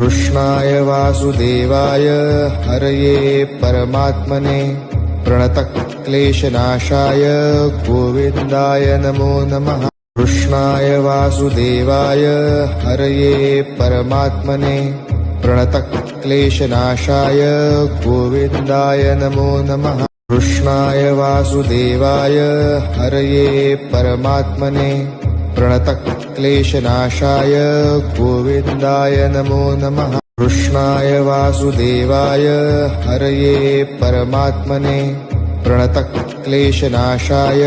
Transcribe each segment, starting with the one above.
कृष्णाय वासुदेवाय हरये परमात्मने प्रणतक्लेशनाशाय गोविन्दाय नमो नमः। कृष्णाय वासुदेवाय हरये परमात्मने प्रणतक्लेशनाशाय गोविन्दाय नमो नमः। कृष्णाय वासुदेवाय हरये परमात्मने प्रणतक्लेशनाशाय गोविन्दाय नमो नमः। कृष्णाय वासुदेवाय हरये परमात्मने प्रणतक्लेशनाशाय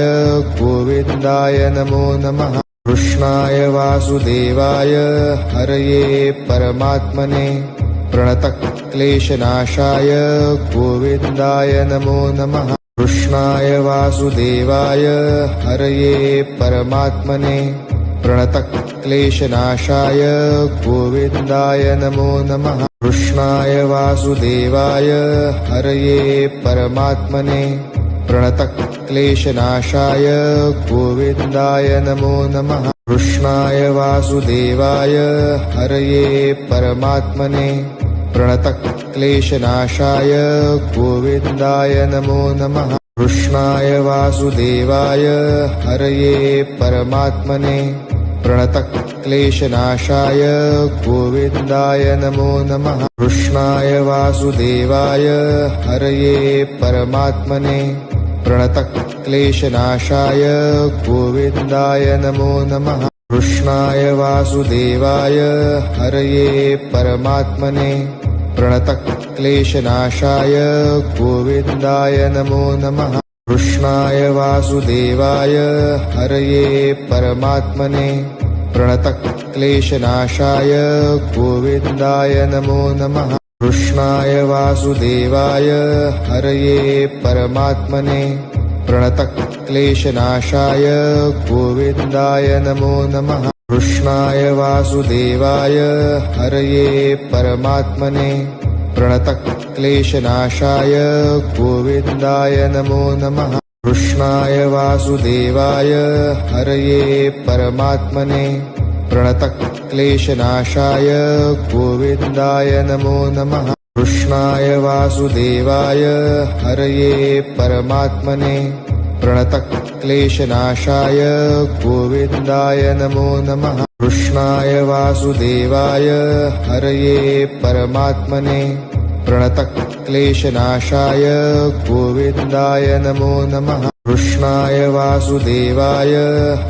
गोविन्दाय नमो नमः। कृष्णाय वासुदेवाय हरये परमात्मने प्रणतक्लेशनाशाय गोविन्दाय नमो नमः। कृष्णाय वासुदेवाय हरये परमात्मने प्रणतक्लेशनाशाय गोविन्दाय नमो नमः। कृष्णाय वासुदेवाय हरये परमात्मने प्रणतक्लेशनाशाय गोविन्दाय नमो नमः। कृष्णाय वासुदेवाय हरये परमात्मने प्रणतक्लेशनाशाय गोविन्दाय नमो नमः। कृष्णाय वासुदेवाय हरये परमात्मने प्रणतक्लेशनाशाय गोविन्दाय नमो नमः। कृष्णाय वासुदेवाय हरये परमात्मने प्रणतक्लेशनाशाय गोविन्दाय नमो नमः। कृष्णाय वासुदेवाय हरये परमात्मने प्रणतक्लेशनाशाय गोविन्दाय नमो नमः। कृष्णाय वासुदेवाय हरये परमात्मने प्रणतक्लेशनाशाय गोविन्दाय नमो नमः। कृष्णाय वासुदेवाय हरये परमात्मने प्रणतक्लेशनाशाय गोविन्दाय नमो नमः। कृष्णाय वासुदेवाय हरये परमात्मने प्रणतक्लेशनाशाय गोविन्दाय नमो नमः। कृष्णाय वासुदेवाय हरये परमात्मने प्रणतक्लेशनाशाय गोविन्दाय नमो नमः। कृष्णाय वासुदेवाय हरये परमात्मने प्रणतक्लेशनाशाय गोविन्दाय नमो नमः। कृष्णाय वासुदेवाय हरये परमात्मने प्रणतक्लेशनाशाय गोविन्दाय नमो नमः। कृष्णाय वासुदेवाय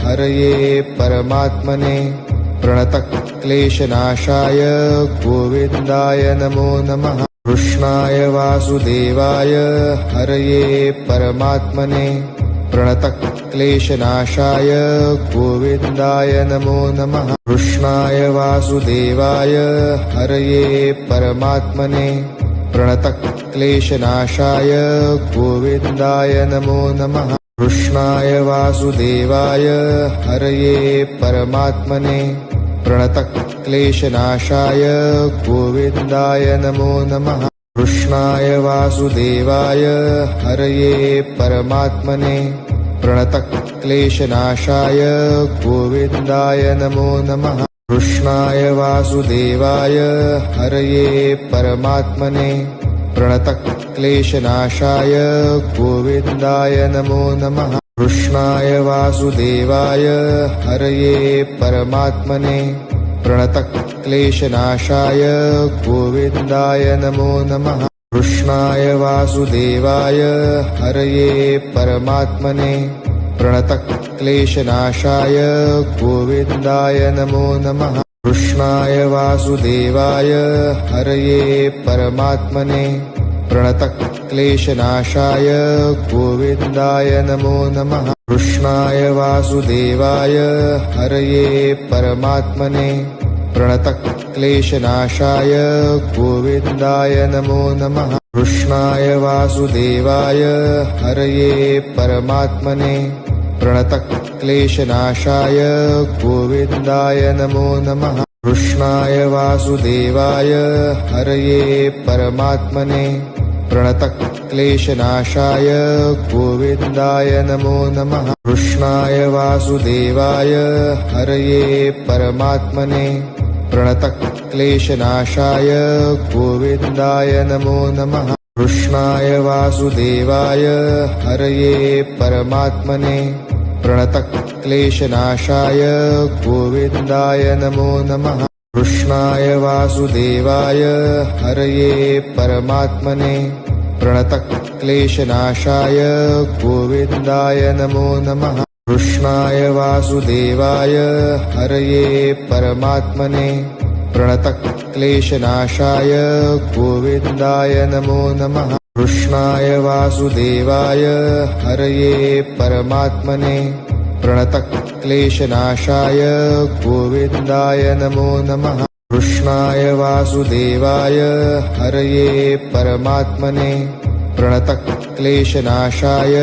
हरये परमात्मने प्रणतक्लेशनाशाय गोविन्दाय नमो नमः। कृष्णाय वासुदेवाय हरये परमात्मने प्रणतक्लेशनाशाय गोविन्दाय नमो नमः। कृष्णाय वासुदेवाय हरये परमात्मने प्रणतक्लेशनाशाय गोविन्दाय नमो नमः। कृष्णाय वासुदेवाय हरये परमात्मने प्रणतक्लेशनाशाय गोविन्दाय नमो नमः। कृष्णाय वासुदेवाय हरये परमात्मने प्रणतक्लेशनाशाय गोविन्दाय नमो नमः। कृष्णाय वासुदेवाय हरये परमात्मने प्रणतक्लेशनाशाय गोविन्दाय नमो नमः। कृष्णाय वासुदेवाय हरये परमात्मने प्रणतक्लेशनाशाय गोविन्दाय नमो नमः। कृष्णाय वासुदेवाय हरये परमात्मने प्रणतक्लेशनाशाय गोविन्दाय नमो नमः। कृष्णाय वासुदेवाय हरये परमात्मने प्रणतक्लेशनाशाय गोविन्दाय नमो नमः। कृष्णाय वासुदेवाय हरये परमात्मने प्रणतक्लेशनाशाय गोविन्दाय नमो नमः। कृष्णाय वासुदेवाय हरये परमात्मने प्रणतक्लेशनाशाय गोविन्दाय नमो नमः। कृष्णाय वासुदेवाय हरये परमात्मने प्रणतक्लेशनाशाय गोविन्दाय नमो नमः। कृष्णाय वासुदेवाय हरये परमात्मने प्रणतक्लेशनाशाय गोविन्दाय नमो नमः। कृष्णाय वासुदेवाय हरये परमात्मने प्रणतक्लेशनाशाय गोविन्दाय नमो नमः। कृष्णाय वासुदेवाय हरये परमात्मने प्रणतक्लेशनाशाय गोविन्दाय नमो नमः। कृष्णाय वासुदेवाय हरये परमात्मने प्रणतक्लेशनाशाय गोविन्दाय नमो नमः। कृष्णाय वासुदेवाय हरये परमात्मने प्रणतक्लेशनाशाय गोविन्दाय नमो नमः। कृष्णाय वासुदेवाय हरये परमात्मने प्रणतक्लेशनाशाय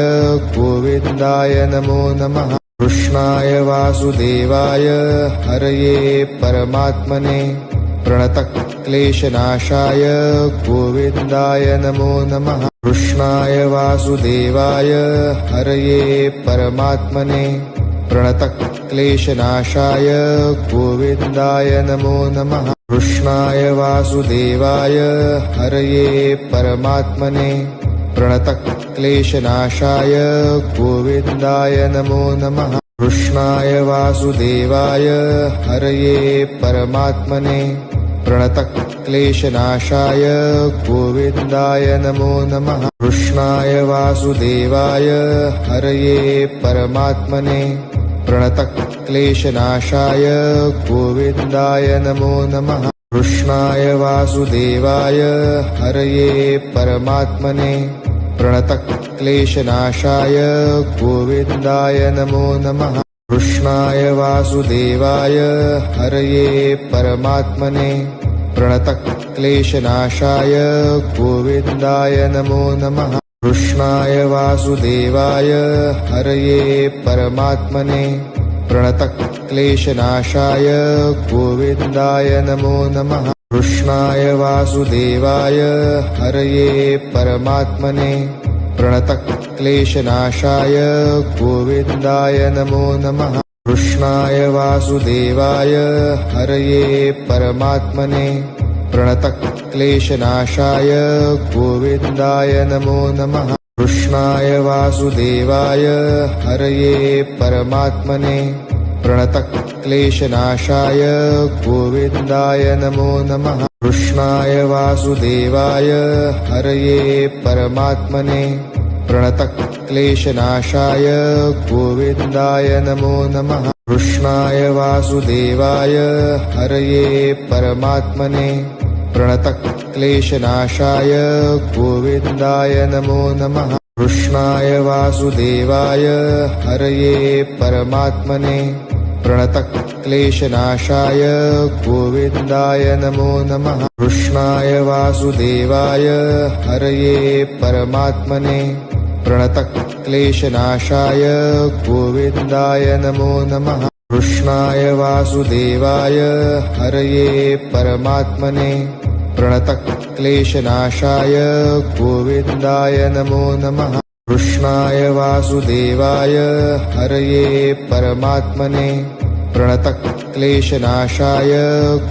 गोविन्दाय नमो नमः। कृष्णाय वासुदेवाय हरये परमात्मने प्रणतक्लेशनाशाय गोविन्दाय नमो नमः। कृष्णाय वासुदेवाय हरये परमात्मने प्रणतक्लेशनाशाय गोविन्दाय नमो नमः। कृष्णाय वासुदेवाय हरये परमात्मने प्रणतक्लेशनाशाय गोविन्दाय नमो नमः। कृष्णाय वासुदेवाय हरये परमात्मने प्रणतक्लेशनाशाय गोविन्दाय नमो नमः। कृष्णाय वासुदेवाय हरये परमात्मने प्रणतक्लेशनाशाय गोविन्दाय नमो नमः। कृष्णाय वासुदेवाय हरये परमात्मने प्रणतक्लेशनाशाय गोविन्दाय नमो नमः। कृष्णाय वासुदेवाय हरये परमात्मने प्रणतक्लेशनाशाय गोविन्दाय नमो नमः। कृष्णाय वासुदेवाय हरये परमात्मने प्रणतक्लेशनाशाय गोविन्दाय नमो नमः। कृष्णाय वासुदेवाय हरये परमात्मने प्रणतक्लेशनाशाय गोविन्दाय नमो नमः। कृष्णाय वासुदेवाय हरये परमात्मने प्रणतक्लेशनाशाय गोविन्दाय नमो नमः। कृष्णाय वासुदेवाय हरये परमात्मने प्रणतक्लेशनाशाय गोविन्दाय नमो नमः। कृष्णाय वासुदेवाय हरये परमात्मने प्रणतक्लेशनाशाय गोविन्दाय नमो नमः। कृष्णाय वासुदेवाय हरये परमात्मने प्रणतक्लेशनाशाय गोविन्दाय नमो नमः। कृष्णाय वासुदेवाय हरये परमात्मने प्रणतक्लेशनाशाय गोविन्दाय नमो नमः। कृष्णाय वासुदेवाय हरये परमात्मने प्रणतक्लेशनाशाय गोविन्दाय नमो नमः। कृष्णाय वासुदेवाय हरये परमात्मने प्रणतक्लेशनाशाय गोविन्दाय नमो नमः। कृष्णाय वासुदेवाय हरये परमात्मने प्रणतक्लेशनाशाय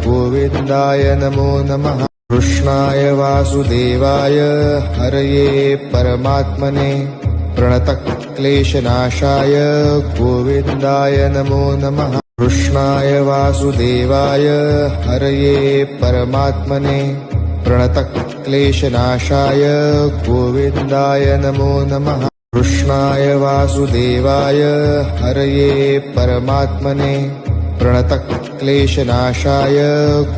गोविन्दाय नमो नमः। कृष्णाय वासुदेवाय हरये परमात्मने प्रणतक्लेशनाशाय गोविन्दाय नमो नमः। कृष्णाय वासुदेवाय हरये परमात्मने प्रणतक्लेशनाशाय गोविन्दाय नमो नमः। कृष्णाय वासुदेवाय हरये परमात्मने प्रणतक्लेशनाशाय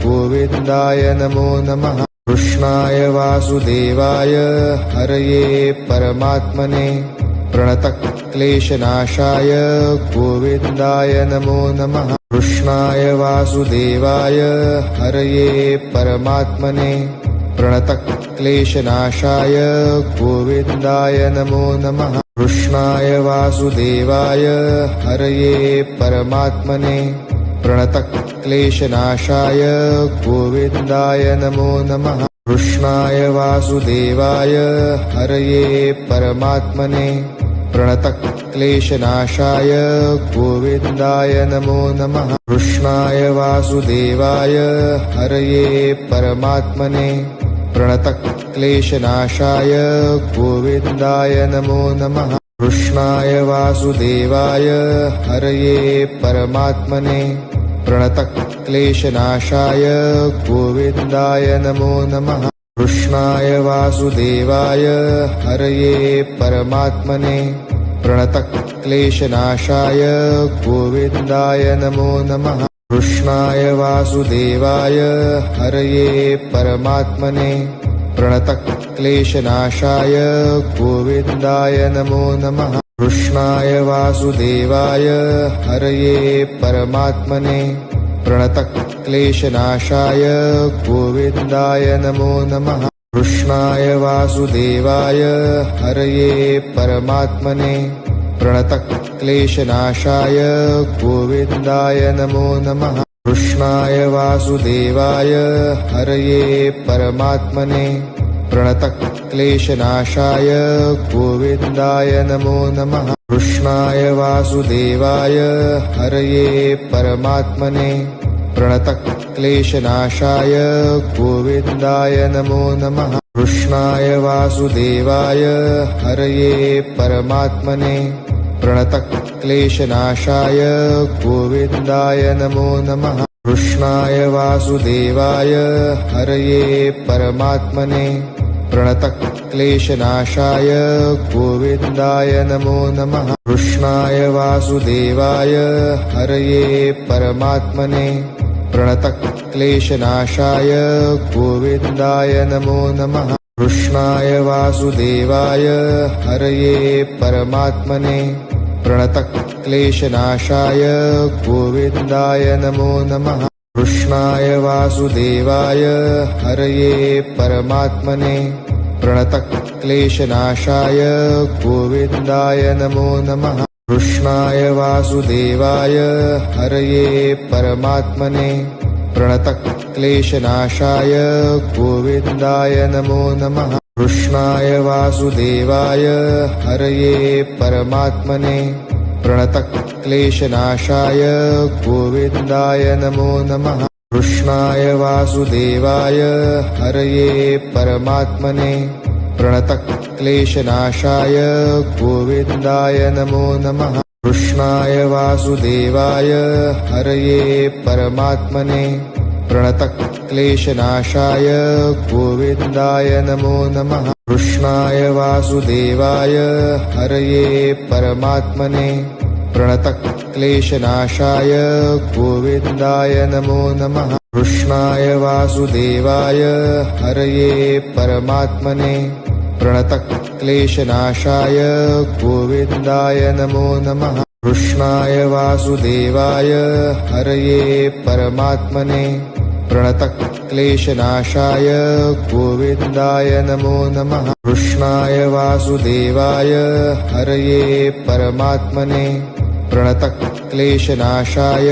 गोविन्दाय नमो नमः। कृष्णाय वासुदेवाय हरये परमात्मने प्रणतक्लेशनाशाय गोविन्दाय नमो नमः। कृष्णाय वासुदेवाय हरये परमात्मने प्रणतक्लेशनाशाय गोविन्दाय नमो नमः। कृष्णाय वासुदेवाय हरये परमात्मने प्रणतक्लेशनाशाय गोविन्दाय नमो नमः। कृष्णाय वासुदेवाय हरये परमात्मने प्रणतक्लेशनाशाय गोविन्दाय नमो नमः। कृष्णाय वासुदेवाय हरये परमात्मने प्रणतक्लेशनाशाय गोविन्दाय नमो नमः। कृष्णाय वासुदेवाय हरये परमात्मने प्रणतक्लेशनाशाय गोविन्दाय नमो नमः। कृष्णाय वासुदेवाय हरये परमात्मने प्रणतक्लेशनाशाय गोविन्दाय नमो नमः। कृष्णाय वासुदेवाय हरये परमात्मने प्रणतक्लेशनाशाय गोविन्दाय नमो नमः। कृष्णाय वासुदेवाय हरये परमात्मने प्रणतक्लेशनाशाय गोविन्दाय नमो नमः। कृष्णाय वासुदेवाय हरये परमात्मने प्रणतक्लेशनाशाय गोविन्दाय नमो नमः। कृष्णाय वासुदेवाय हरये परमात्मने प्रणतक्लेशनाशाय गोविन्दाय नमो नमः। कृष्णाय वासुदेवाय हरये परमात्मने प्रणतक्लेशनाशाय गोविन्दाय नमो नमः। कृष्णाय वासुदेवाय हरये परमात्मने प्रणतक्लेशनाशाय गोविन्दाय नमो नमः। कृष्णाय वासुदेवाय हरये परमात्मने प्रणतक्लेशनाशाय गोविन्दाय नमो नमः। कृष्णाय वासुदेवाय हरये परमात्मने प्रणतक्लेशनाशाय गोविन्दाय नमो नमः। कृष्णाय वासुदेवाय हरये परमात्मने प्रणतक्लेशनाशाय गोविन्दाय नमो नमः। कृष्णाय वासुदेवाय हरये परमात्मने प्रणतक्लेशनाशाय गोविन्दाय नमो नमः। कृष्णाय वासुदेवाय हरये परमात्मने प्रणतक्लेशनाशाय गोविन्दाय नमो नमः। कृष्णाय वासुदेवाय हरये परमात्मने प्रणतक्लेशनाशाय गोविन्दाय नमो नमः। कृष्णाय वासुदेवाय हरये परमात्मने प्रणतक्लेशनाशाय गोविन्दाय नमो नमः। कृष्णाय वासुदेवाय हरये परमात्मने प्रणतक्लेशनाशाय गोविन्दाय नमो नमः। कृष्णाय वासुदेवाय हरये परमात्मने प्रणतक्लेशनाशाय गोविन्दाय नमो नमः। कृष्णाय वासुदेवाय हरये परमात्मने प्रणतक्लेशनाशाय गोविन्दाय नमो नमः। कृष्णाय वासुदेवाय हरये परमात्मने प्रणतक्लेशनाशाय गोविन्दाय नमो नमः। कृष्णाय वासुदेवाय हरये परमात्मने प्रणतक्लेशनाशाय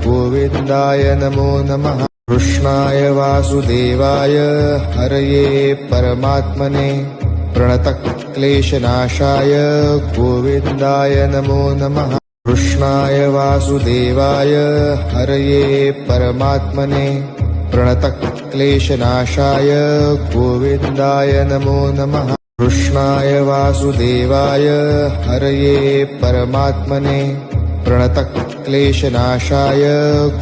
गोविन्दाय नमो नमः। कृष्णाय वासुदेवाय हरये परमात्मने प्रणतक्लेशनाशाय गोविन्दाय नमो नमः। कृष्णाय वासुदेवाय हरये परमात्मने प्रणतक्लेशनाशाय गोविन्दाय नमो नमः। कृष्णाय वासुदेवाय हरये परमात्मने प्रणतक्लेशनाशाय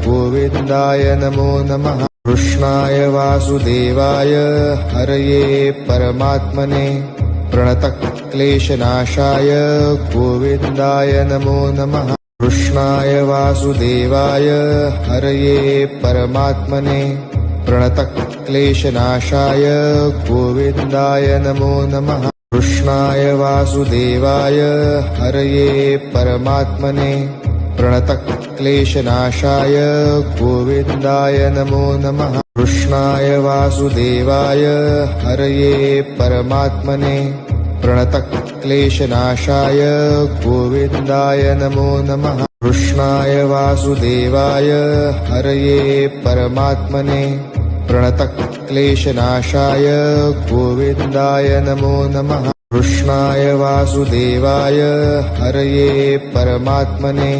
गोविन्दाय नमो नमः। कृष्णाय वासुदेवाय हरये परमात्मने प्रणतक्लेशनाशाय गोविन्दाय नमो नमः। कृष्णाय वासुदेवाय हरये परमात्मने प्रणतक्लेशनाशाय गोविन्दाय नमो नमः। कृष्णाय वासुदेवाय हरये परमात्मने प्रणतक्लेशनाशाय गोविन्दाय नमो नमः। कृष्णाय वासुदेवाय हरये परमात्मने प्रणतक्लेशनाशाय गोविन्दाय नमो नमः। कृष्णाय वासुदेवाय हरये परमात्मने प्रणतक्लेशनाशाय गोविन्दाय नमो नमः। कृष्णाय वासुदेवाय हरये परमात्मने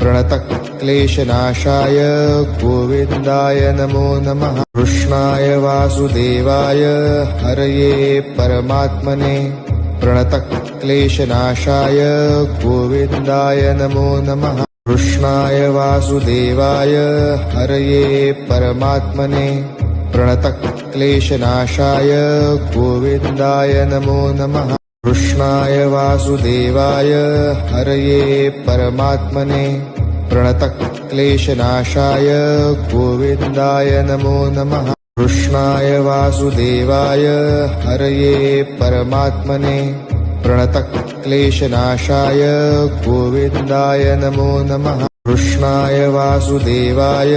प्रणतक्लेशनाशाय गोविन्दाय नमो नमः। कृष्णाय वासुदेवाय हरये परमात्मने प्रणतक्लेशनाशाय गोविन्दाय नमो नमः। कृष्णाय वासुदेवाय हरये परमात्मने प्रणतक्लेशनाशाय गोविन्दाय नमो नमः। कृष्णाय वासुदेवाय हरये परमात्मने प्रणतक्लेशनाशाय गोविन्दाय नमो नमः। कृष्णाय वासुदेवाय हरये परमात्मने प्रणतक्लेशनाशाय गोविन्दाय नमो नमः। कृष्णाय वासुदेवाय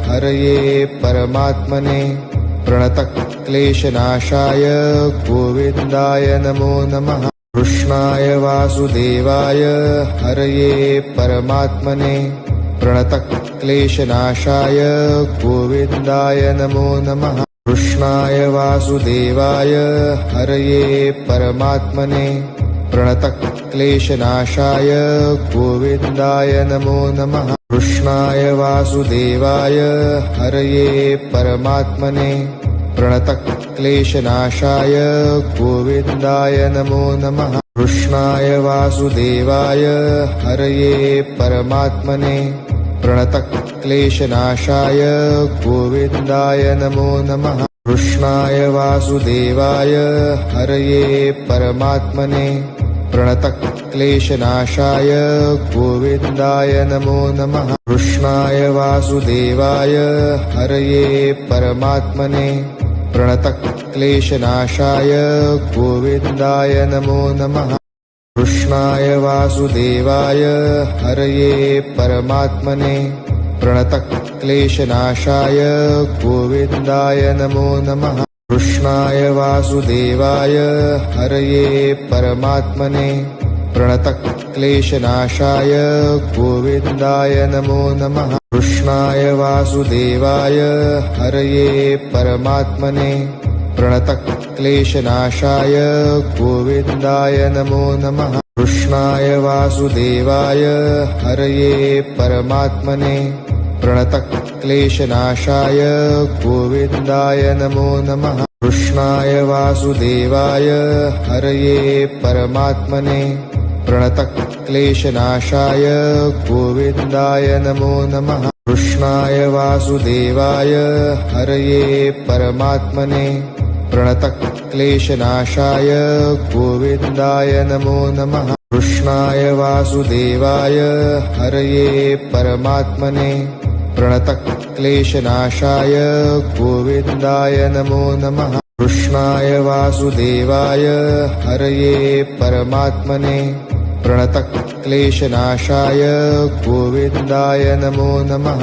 हरये परमात्मने प्रणतक्लेशनाशाय गोविन्दाय नमो नमः। कृष्णाय वासुदेवाय हरये परमात्मने प्रणतक्लेशनाशाय गोविन्दाय नमो नमः। कृष्णाय वासुदेवाय हरये परमात्मने प्रणतक्लेशनाशाय गोविन्दाय नमो नमः। कृष्णाय वासुदेवाय हरये परमात्मने प्रणतक्लेशनाशाय गोविन्दाय नमो नमः। कृष्णाय वासुदेवाय हरये परमात्मने प्रणतक्लेशनाशाय गोविन्दाय नमो नमः। कृष्णाय वासुदेवाय हरये परमात्मने प्रणतक्लेशनाशाय गोविन्दाय नमो नमः। कृष्णाय वासुदेवाय हरये परमात्मने प्रणतक्लेशनाशाय गोविन्दाय नमो नमः। कृष्णाय वासुदेवाय हरये परमात्मने प्रणतक्लेशनाशाय गोविन्दाय नमो नमः। कृष्णाय वासुदेवाय हरये परमात्मने प्रणतक्लेशनाशाय गोविन्दाय नमो नमः। कृष्णाय वासुदेवाय हरये परमात्मने प्रणतक्लेशनाशाय गोविन्दाय नमो नमः। कृष्णाय वासुदेवाय हरये परमात्मने प्रणतक्लेशनाशाय गोविन्दाय नमो नमः। कृष्णाय वासुदेवाय हरये परमात्मने प्रणतक्लेशनाशाय गोविन्दाय नमो नमः। कृष्णाय वासुदेवाय हरये परमात्मने प्रणतक्लेशनाशाय गोविन्दाय नमो नमः। कृष्णाय वासुदेवाय हरये परमात्मने प्रणतक्लेशनाशाय गोविन्दाय नमो नमः। कृष्णाय वासुदेवाय हरये परमात्मने प्रणतक्लेशनाशाय गोविन्दाय नमो नमः।